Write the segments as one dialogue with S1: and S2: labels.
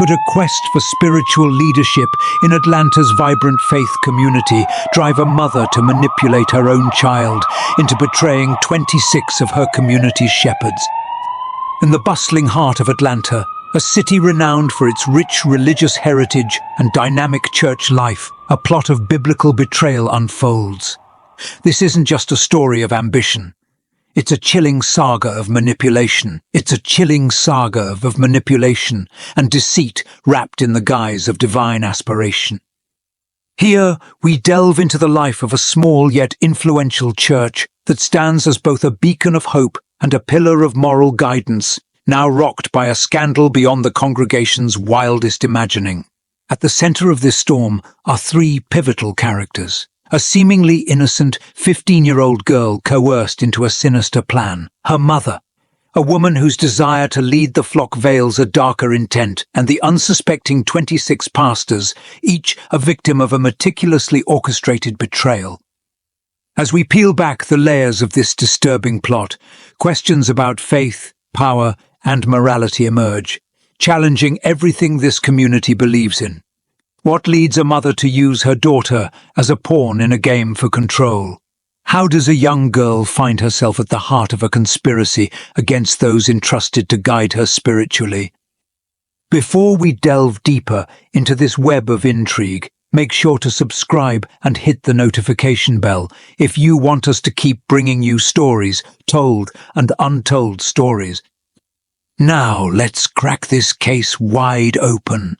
S1: Could a quest for spiritual leadership in Atlanta's vibrant faith community drive a mother to manipulate her own child into betraying 26 of her community's shepherds? In the bustling heart of Atlanta, a city renowned for its rich religious heritage and dynamic church life, a plot of biblical betrayal unfolds. This isn't just a story of ambition. It's a chilling saga of manipulation. It's a chilling saga of manipulation and deceit wrapped in the guise of divine aspiration. Here, we delve into the life of a small yet influential church that stands as both a beacon of hope and a pillar of moral guidance, now rocked by a scandal beyond the congregation's wildest imagining. At the center of this storm are three pivotal characters. A seemingly innocent 15-year-old girl coerced into a sinister plan. Her mother, a woman whose desire to lead the flock veils a darker intent, and the unsuspecting 26 pastors, each a victim of a meticulously orchestrated betrayal. As we peel back the layers of this disturbing plot, questions about faith, power, and morality emerge, challenging everything this community believes in. What leads a mother to use her daughter as a pawn in a game for control? How does a young girl find herself at the heart of a conspiracy against those entrusted to guide her spiritually? Before we delve deeper into this web of intrigue, make sure to subscribe and hit the notification bell if you want us to keep bringing you stories, told and untold stories. Now let's crack this case wide open.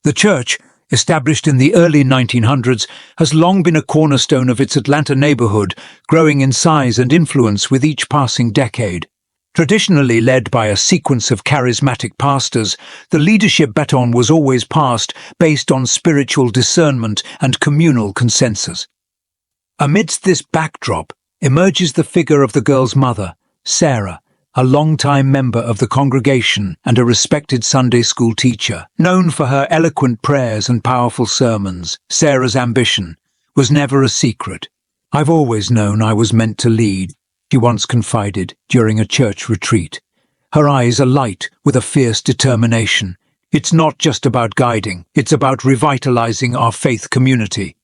S1: The church, established in the early 1900s, has long been a cornerstone of its Atlanta neighborhood, growing in size and influence with each passing decade. Traditionally led by a sequence of charismatic pastors, the leadership baton was always passed based on spiritual discernment and communal consensus. Amidst this backdrop emerges the figure of the girl's mother, Sarah, a long-time member of the congregation and a respected Sunday school teacher. Known for her eloquent prayers and powerful sermons, Sarah's ambition was never a secret. "I've always known I was meant to lead," she once confided during a church retreat. Her eyes alight with a fierce determination. It's not just about guiding, it's about revitalizing our faith community.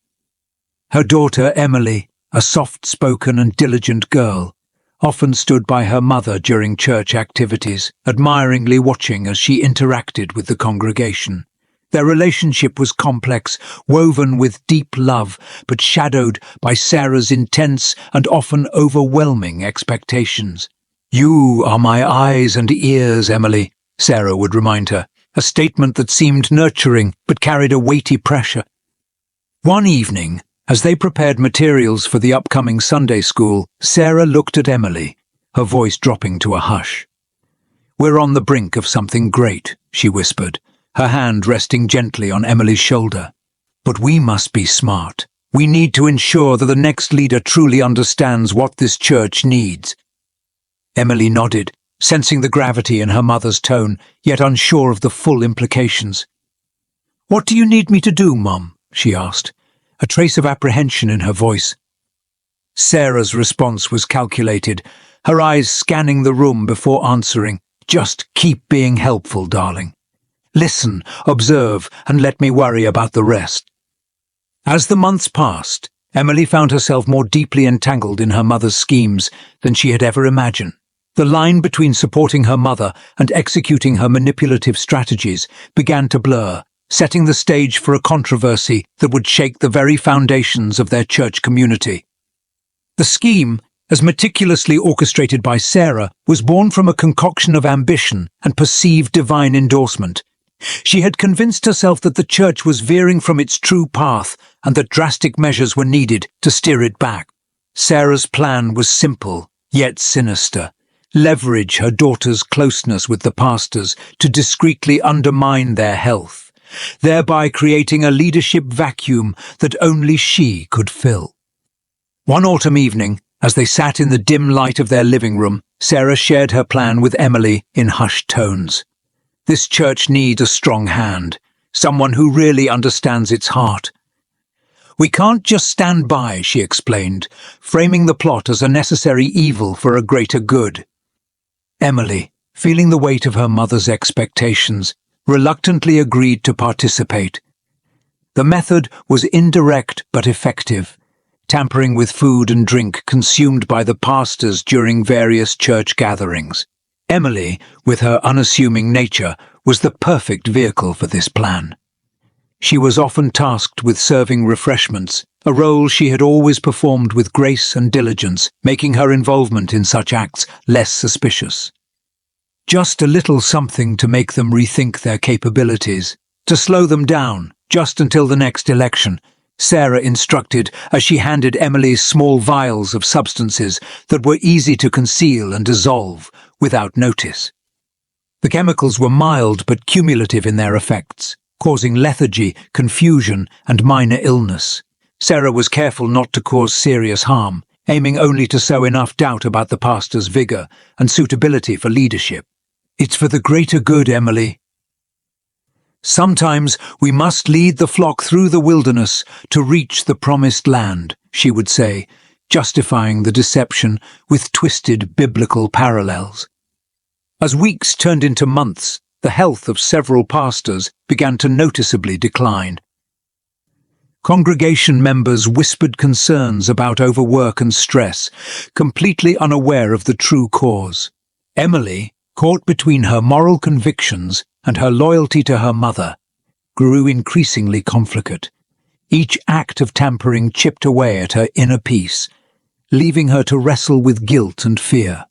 S1: Her daughter, Emily, a soft-spoken and diligent girl, often stood by her mother during church activities, admiringly watching as she interacted with the congregation. Their relationship was complex, woven with deep love, but shadowed by Sarah's intense and often overwhelming expectations. "You are my eyes and ears, Emily," Sarah would remind her, a statement that seemed nurturing but carried a weighty pressure. One evening, as they prepared materials for the upcoming Sunday school, Sarah looked at Emily, her voice dropping to a hush. "We're on the brink of something great," she whispered, her hand resting gently on Emily's shoulder. "But we must be smart. We need to ensure that the next leader truly understands what this church needs." Emily nodded, sensing the gravity in her mother's tone, yet unsure of the full implications. "What do you need me to do, Mum?" she asked, a trace of apprehension in her voice. Sarah's response was calculated, her eyes scanning the room before answering. "Just keep being helpful, darling. Listen, observe, and let me worry about the rest." As the months passed, Emily found herself more deeply entangled in her mother's schemes than she had ever imagined. The line between supporting her mother and executing her manipulative strategies began to blur, setting the stage for a controversy that would shake the very foundations of their church community. The scheme, as meticulously orchestrated by Sarah, was born from a concoction of ambition and perceived divine endorsement. She had convinced herself that the church was veering from its true path and that drastic measures were needed to steer it back. Sarah's plan was simple, yet sinister. Leverage her daughter's closeness with the pastors to discreetly undermine their health, thereby creating a leadership vacuum that only she could fill. One autumn evening, as they sat in the dim light of their living room, Sarah shared her plan with Emily in hushed tones. "This church needs a strong hand, someone who really understands its heart. We can't just stand by," she explained, framing the plot as a necessary evil for a greater good. Emily, feeling the weight of her mother's expectations, reluctantly agreed to participate. The method was indirect but effective, tampering with food and drink consumed by the pastors during various church gatherings. Emily, with her unassuming nature, was the perfect vehicle for this plan. She was often tasked with serving refreshments, a role she had always performed with grace and diligence, making her involvement in such acts less suspicious. Just a little something to make them rethink their capabilities, to slow them down, just until the next election, Sarah instructed as she handed Emily small vials of substances that were easy to conceal and dissolve without notice. The chemicals were mild but cumulative in their effects, causing lethargy, confusion, and minor illness. Sarah was careful not to cause serious harm, aiming only to sow enough doubt about the pastor's vigor and suitability for leadership. "It's for the greater good, Emily. Sometimes we must lead the flock through the wilderness to reach the promised land," she would say, justifying the deception with twisted biblical parallels. As weeks turned into months, the health of several pastors began to noticeably decline. Congregation members whispered concerns about overwork and stress, completely unaware of the true cause. Emily, caught between her moral convictions and her loyalty to her mother, grew increasingly conflicted. Each act of tampering chipped away at her inner peace, leaving her to wrestle with guilt and fear.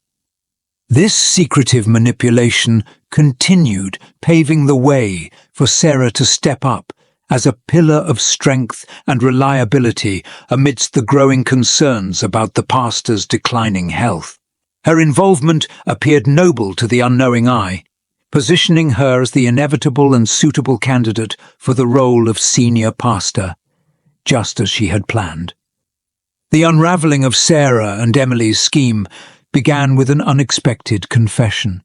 S1: This secretive manipulation continued, paving the way for Sarah to step up as a pillar of strength and reliability amidst the growing concerns about the pastor's declining health. Her involvement appeared noble to the unknowing eye, positioning her as the inevitable and suitable candidate for the role of senior pastor, just as she had planned. The unraveling of Sarah and Emily's scheme began with an unexpected confession.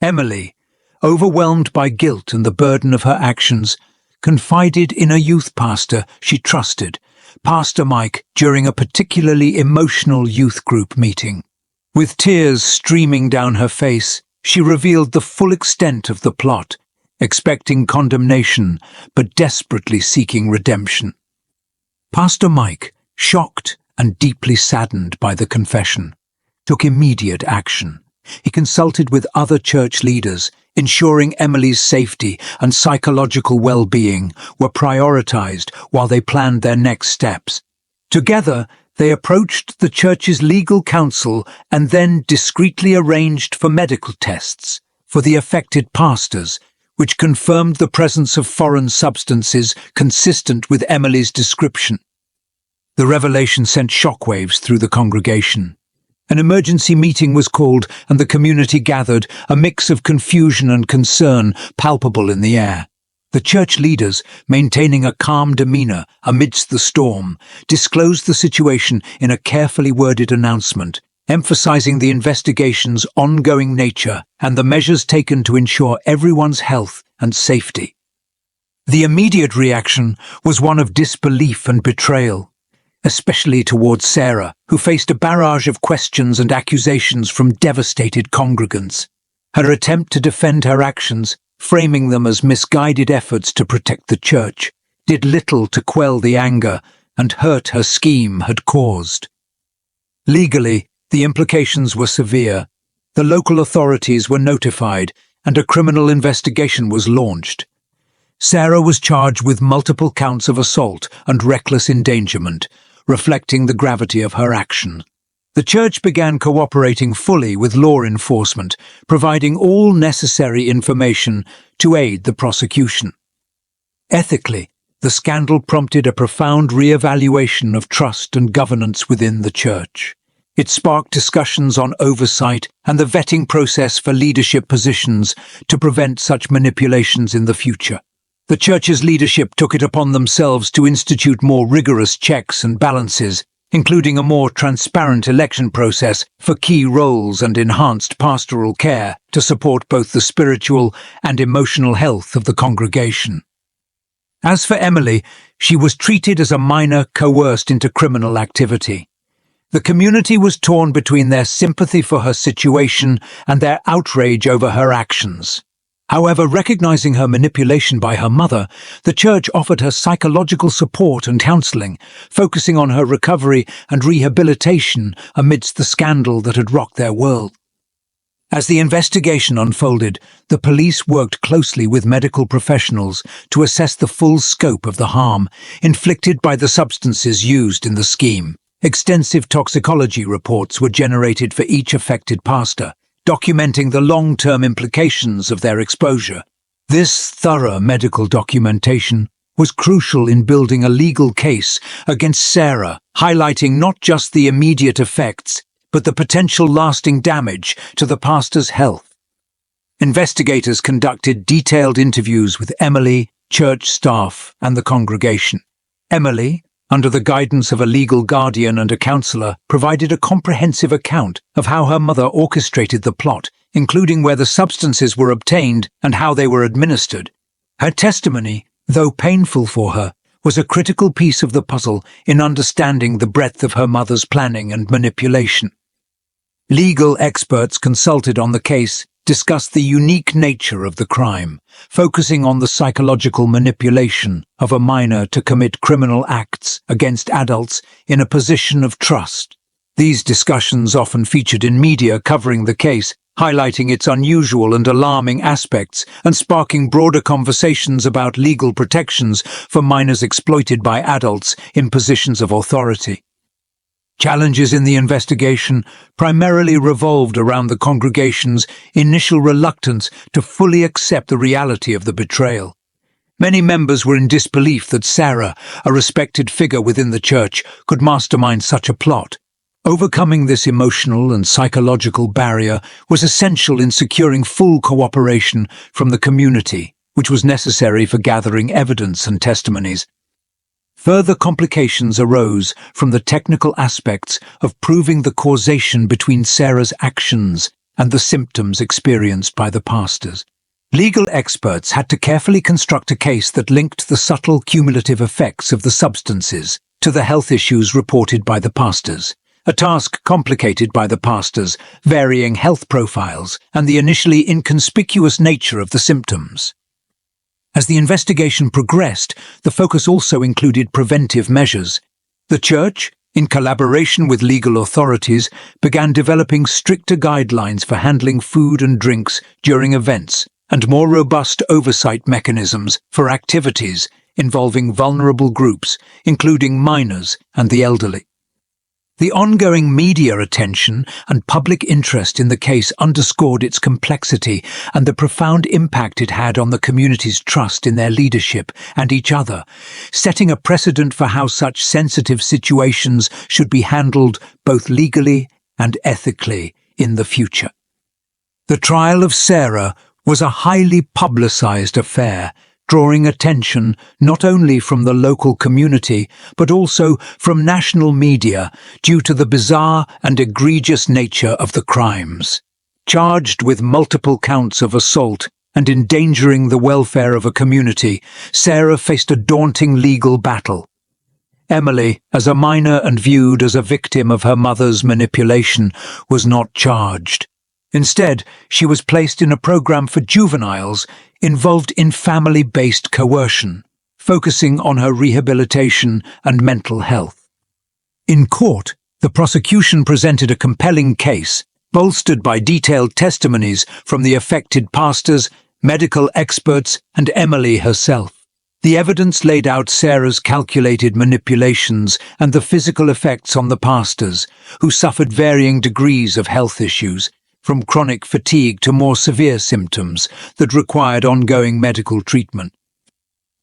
S1: Emily, overwhelmed by guilt and the burden of her actions, confided in a youth pastor she trusted, Pastor Mike, during a particularly emotional youth group meeting. With tears streaming down her face, she revealed the full extent of the plot, expecting condemnation but desperately seeking redemption. Pastor Mike, shocked and deeply saddened by the confession, took immediate action. He consulted with other church leaders, ensuring Emily's safety and psychological well-being were prioritized while they planned their next steps. Together, they approached the church's legal counsel and then discreetly arranged for medical tests for the affected pastors, which confirmed the presence of foreign substances consistent with Emily's description. The revelation sent shockwaves through the congregation. An emergency meeting was called and the community gathered, a mix of confusion and concern palpable in the air. The church leaders, maintaining a calm demeanor amidst the storm, disclosed the situation in a carefully worded announcement, emphasizing the investigation's ongoing nature and the measures taken to ensure everyone's health and safety. The immediate reaction was one of disbelief and betrayal, especially towards Sarah, who faced a barrage of questions and accusations from devastated congregants. Her attempt to defend her actions, framing them as misguided efforts to protect the church, did little to quell the anger and hurt her scheme had caused. Legally, the implications were severe. The local authorities were notified and a criminal investigation was launched. Sarah was charged with multiple counts of assault and reckless endangerment, reflecting the gravity of her action. The church began cooperating fully with law enforcement, providing all necessary information to aid the prosecution. Ethically, the scandal prompted a profound re-evaluation of trust and governance within the church. It sparked discussions on oversight and the vetting process for leadership positions to prevent such manipulations in the future. The church's leadership took it upon themselves to institute more rigorous checks and balances, including a more transparent election process for key roles and enhanced pastoral care to support both the spiritual and emotional health of the congregation. As for Emily, she was treated as a minor coerced into criminal activity. The community was torn between their sympathy for her situation and their outrage over her actions. However, recognizing her manipulation by her mother, the church offered her psychological support and counseling, focusing on her recovery and rehabilitation amidst the scandal that had rocked their world. As the investigation unfolded, the police worked closely with medical professionals to assess the full scope of the harm inflicted by the substances used in the scheme. Extensive toxicology reports were generated for each affected pastor, documenting the long-term implications of their exposure. This thorough medical documentation was crucial in building a legal case against Sarah, highlighting not just the immediate effects, but the potential lasting damage to the pastor's health. Investigators conducted detailed interviews with Emily, church staff, and the congregation. Emily, under the guidance of a legal guardian and a counselor, provided a comprehensive account of how her mother orchestrated the plot, including where the substances were obtained and how they were administered. Her testimony, though painful for her, was a critical piece of the puzzle in understanding the breadth of her mother's planning and manipulation. Legal experts consulted on the case discussed the unique nature of the crime, focusing on the psychological manipulation of a minor to commit criminal acts against adults in a position of trust. These discussions often featured in media covering the case, highlighting its unusual and alarming aspects and sparking broader conversations about legal protections for minors exploited by adults in positions of authority. Challenges in the investigation primarily revolved around the congregation's initial reluctance to fully accept the reality of the betrayal. Many members were in disbelief that Sarah, a respected figure within the church, could mastermind such a plot. Overcoming this emotional and psychological barrier was essential in securing full cooperation from the community, which was necessary for gathering evidence and testimonies. Further complications arose from the technical aspects of proving the causation between Sarah's actions and the symptoms experienced by the pastors. Legal experts had to carefully construct a case that linked the subtle cumulative effects of the substances to the health issues reported by the pastors, a task complicated by the pastors' varying health profiles and the initially inconspicuous nature of the symptoms. As the investigation progressed, the focus also included preventive measures. The church, in collaboration with legal authorities, began developing stricter guidelines for handling food and drinks during events and more robust oversight mechanisms for activities involving vulnerable groups, including minors and the elderly. The ongoing media attention and public interest in the case underscored its complexity and the profound impact it had on the community's trust in their leadership and each other, setting a precedent for how such sensitive situations should be handled both legally and ethically in the future. The trial of Sarah was a highly publicized affair, drawing attention not only from the local community but also from national media due to the bizarre and egregious nature of the crimes. Charged with multiple counts of assault and endangering the welfare of a community, Sarah faced a daunting legal battle. Emily, as a minor and viewed as a victim of her mother's manipulation, was not charged. Instead, she was placed in a program for juveniles involved in family-based coercion, focusing on her rehabilitation and mental health. In court, the prosecution presented a compelling case, bolstered by detailed testimonies from the affected pastors, medical experts, and Emily herself. The evidence laid out Sarah's calculated manipulations and the physical effects on the pastors, who suffered varying degrees of health issues, from chronic fatigue to more severe symptoms that required ongoing medical treatment.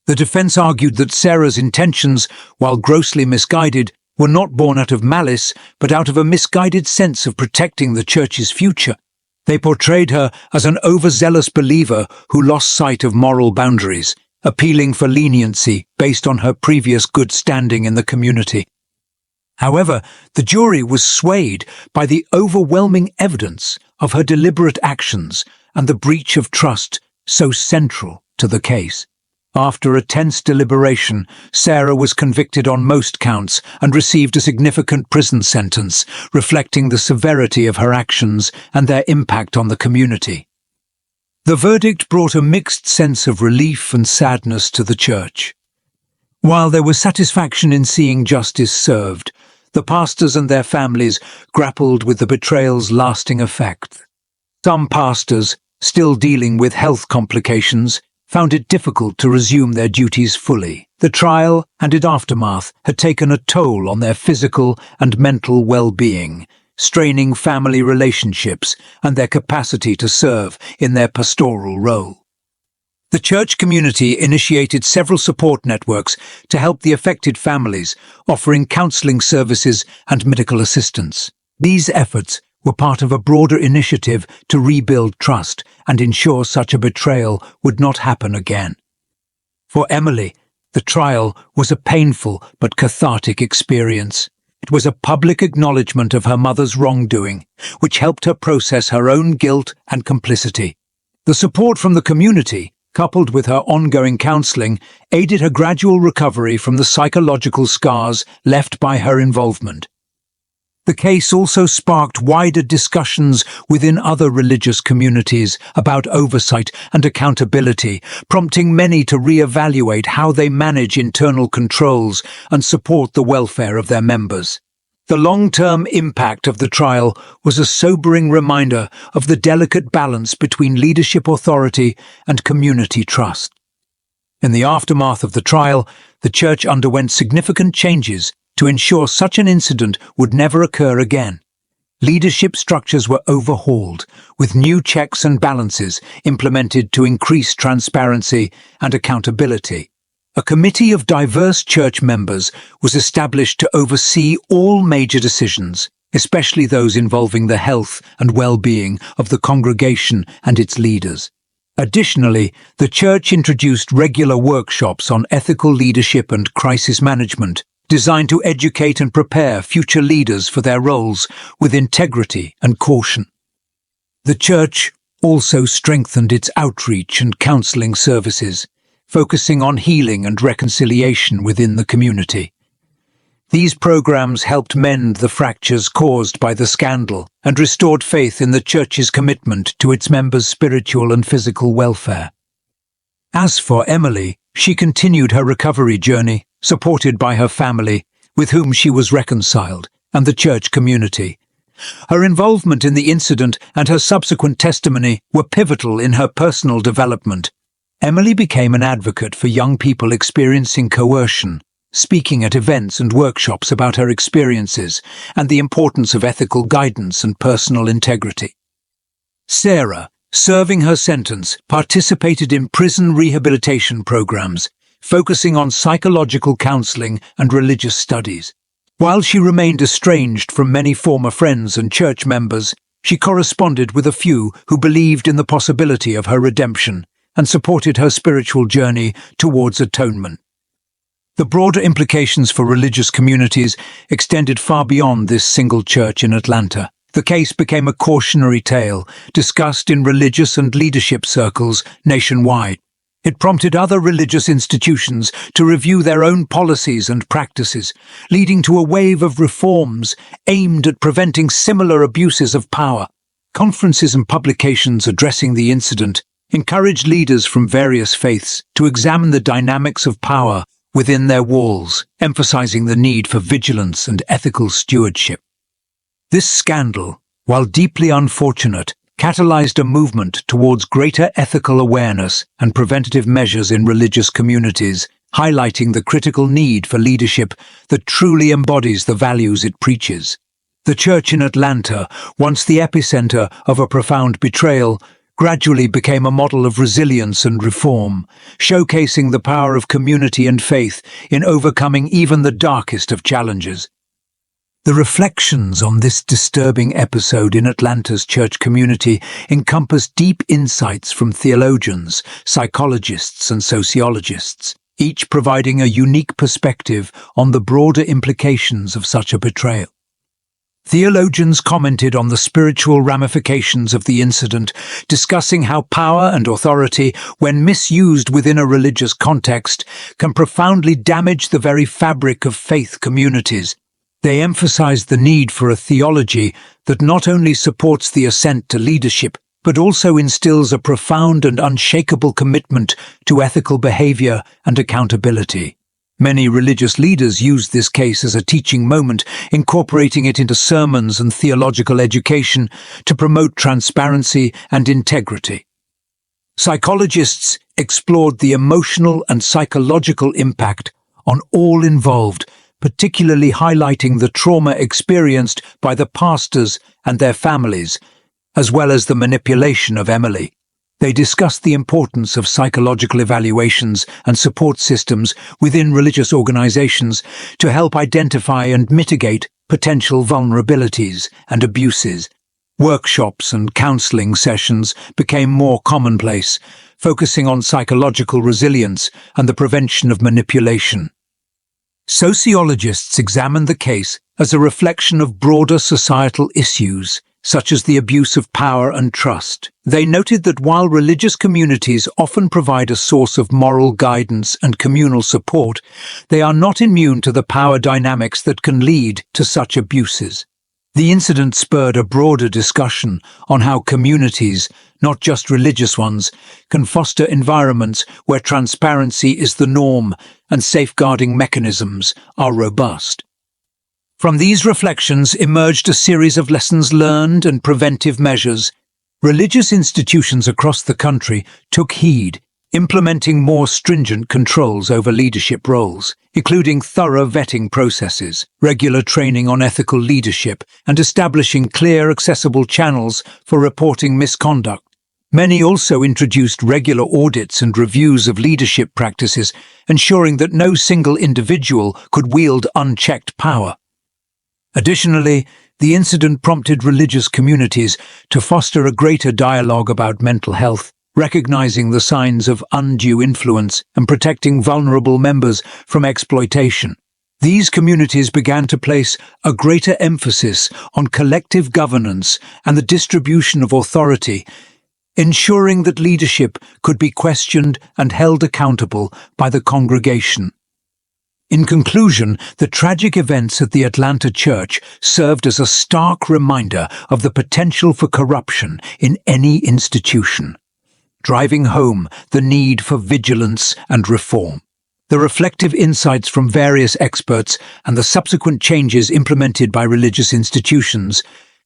S1: The defense argued that Sarah's intentions, while grossly misguided, were not born out of malice, but out of a misguided sense of protecting the church's future. They portrayed her as an overzealous believer who lost sight of moral boundaries, appealing for leniency based on her previous good standing in the community. However, the jury was swayed by the overwhelming evidence of her deliberate actions and the breach of trust so central to the case. After a tense deliberation, Sarah was convicted on most counts and received a significant prison sentence, reflecting the severity of her actions and their impact on the community. The verdict brought a mixed sense of relief and sadness to the church. While there was satisfaction in seeing justice served, the pastors and their families grappled with the betrayal's lasting effects. Some pastors, still dealing with health complications, found it difficult to resume their duties fully. The trial and its aftermath had taken a toll on their physical and mental well-being, straining family relationships and their capacity to serve in their pastoral role. The church community initiated several support networks to help the affected families, offering counseling services and medical assistance. These efforts were part of a broader initiative to rebuild trust and ensure such a betrayal would not happen again. For Emily, the trial was a painful but cathartic experience. It was a public acknowledgement of her mother's wrongdoing, which helped her process her own guilt and complicity. The support from the community, coupled with her ongoing counseling, aided her gradual recovery from the psychological scars left by her involvement. The case also sparked wider discussions within other religious communities about oversight and accountability, prompting many to re-evaluate how they manage internal controls and support the welfare of their members. The long-term impact of the trial was a sobering reminder of the delicate balance between leadership authority and community trust. In the aftermath of the trial, the church underwent significant changes to ensure such an incident would never occur again. Leadership structures were overhauled, with new checks and balances implemented to increase transparency and accountability. A committee of diverse church members was established to oversee all major decisions, especially those involving the health and well-being of the congregation and its leaders. Additionally, the church introduced regular workshops on ethical leadership and crisis management, designed to educate and prepare future leaders for their roles with integrity and caution. The church also strengthened its outreach and counseling services, focusing on healing and reconciliation within the community. These programs helped mend the fractures caused by the scandal and restored faith in the church's commitment to its members' spiritual and physical welfare. As for Emily, she continued her recovery journey, supported by her family, with whom she was reconciled, and the church community. Her involvement in the incident and her subsequent testimony were pivotal in her personal development. Emily became an advocate for young people experiencing coercion, speaking at events and workshops about her experiences and the importance of ethical guidance and personal integrity. Sarah, serving her sentence, participated in prison rehabilitation programs, focusing on psychological counseling and religious studies. While she remained estranged from many former friends and church members, she corresponded with a few who believed in the possibility of her redemption and supported her spiritual journey towards atonement. The broader implications for religious communities extended far beyond this single church in Atlanta. The case became a cautionary tale, discussed in religious and leadership circles nationwide. It prompted other religious institutions to review their own policies and practices, leading to a wave of reforms aimed at preventing similar abuses of power. Conferences and publications addressing the incident encouraged leaders from various faiths to examine the dynamics of power within their walls, emphasizing the need for vigilance and ethical stewardship. This scandal, while deeply unfortunate, catalyzed a movement towards greater ethical awareness and preventative measures in religious communities, highlighting the critical need for leadership that truly embodies the values it preaches. The church in Atlanta, once the epicenter of a profound betrayal, gradually became a model of resilience and reform, showcasing the power of community and faith in overcoming even the darkest of challenges. The reflections on this disturbing episode in Atlanta's church community encompass deep insights from theologians, psychologists, and sociologists, each providing a unique perspective on the broader implications of such a betrayal. Theologians commented on the spiritual ramifications of the incident, discussing how power and authority, when misused within a religious context, can profoundly damage the very fabric of faith communities. They emphasized the need for a theology that not only supports the ascent to leadership, but also instills a profound and unshakable commitment to ethical behavior and accountability. Many religious leaders use this case as a teaching moment, incorporating it into sermons and theological education to promote transparency and integrity. Psychologists explored the emotional and psychological impact on all involved, particularly highlighting the trauma experienced by the pastors and their families, as well as the manipulation of Emily. They discussed the importance of psychological evaluations and support systems within religious organizations to help identify and mitigate potential vulnerabilities and abuses. Workshops and counseling sessions became more commonplace, focusing on psychological resilience and the prevention of manipulation. Sociologists examined the case as a reflection of broader societal issues, such as the abuse of power and trust. They noted that while religious communities often provide a source of moral guidance and communal support, they are not immune to the power dynamics that can lead to such abuses. The incident spurred a broader discussion on how communities, not just religious ones, can foster environments where transparency is the norm and safeguarding mechanisms are robust. From these reflections emerged a series of lessons learned and preventive measures. Religious institutions across the country took heed, implementing more stringent controls over leadership roles, including thorough vetting processes, regular training on ethical leadership, and establishing clear, accessible channels for reporting misconduct. Many also introduced regular audits and reviews of leadership practices, ensuring that no single individual could wield unchecked power. Additionally, the incident prompted religious communities to foster a greater dialogue about mental health, recognizing the signs of undue influence and protecting vulnerable members from exploitation. These communities began to place a greater emphasis on collective governance and the distribution of authority, ensuring that leadership could be questioned and held accountable by the congregation. In conclusion, the tragic events at the Atlanta church served as a stark reminder of the potential for corruption in any institution, driving home the need for vigilance and reform. The reflective insights from various experts and the subsequent changes implemented by religious institutions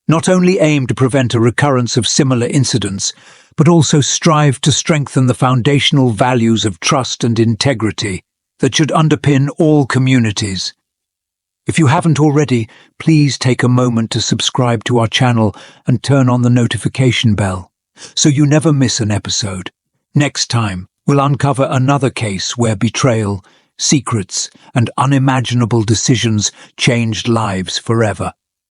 S1: not only aim to prevent a recurrence of similar incidents, but also strive to strengthen the foundational values of trust and integrity that should underpin all communities. If you haven't already, please take a moment to subscribe to our channel and turn on the notification bell, so you never miss an episode. Next time, we'll uncover another case where betrayal, secrets, and unimaginable decisions changed lives forever.